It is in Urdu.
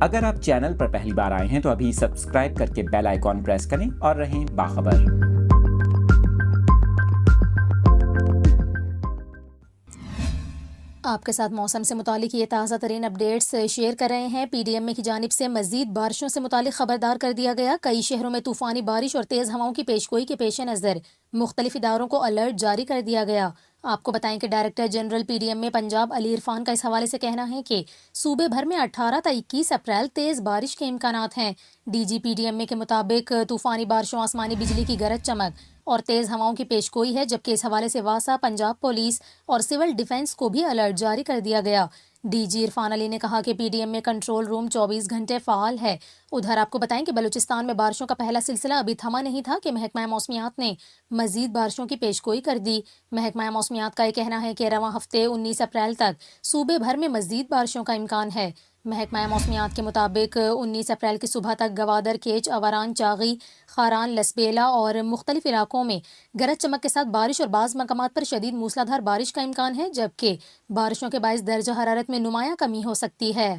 اگر آپ چینل پر پہلی بار آئے ہیں تو ابھی سبسکرائب کر کے بیل آئیکن پریس کریں اور رہیں باخبر۔ آپ کے ساتھ موسم سے متعلق یہ تازہ ترین اپڈیٹس شیئر کر رہے ہیں۔ پی ڈی ایم اے کی جانب سے مزید بارشوں سے متعلق خبردار کر دیا گیا۔ کئی شہروں میں طوفانی بارش اور تیز ہواؤں کی پیشگوئی کے پیش نظر مختلف اداروں کو الرٹ جاری کر دیا گیا۔ آپ کو بتائیں کہ director general P D M A Punjab Ali Irfan کا اس حوالے سے کہنا ہے کہ صوبے بھر میں 18 تا 21 اپریل تیز بارش کے امکانات ہیں۔ D G P D M A کے مطابق طوفانی بارشوں، آسمانی بجلی کی گرج چمک اور تیز ہواؤں کی پیشگوئی ہے، جبکہ اس حوالے سے واسا، پنجاب پولیس اور سول ڈیفنس کو بھی الرٹ جاری کر دیا گیا۔ ڈی جی عرفان علی نے کہا کہ P D M A control room 24 گھنٹے فعال ہے۔ ادھر آپ کو بتائیں کہ بلوچستان میں بارشوں کا پہلا سلسلہ ابھی تھما نہیں تھا کہ محکمہ موسمیات نے مزید بارشوں کی پیشگوئی کر دی۔ محکمہ موسمیات کا یہ کہنا ہے کہ رواں ہفتے 19 اپریل تک صوبے بھر میں مزید بارشوں کا امکان ہے۔ محکمہ موسمیات کے مطابق 19 اپریل کی صبح تک گوادر، کیچ، اوران، چاغی، خاران، لسبیلا اور مختلف علاقوں میں گرج چمک کے ساتھ بارش اور بعض مقامات پر شدید موسلادھار بارش کا امکان ہے، جبکہ بارشوں کے باعث درجہ حرارت میں نمایاں کمی ہو سکتی ہے۔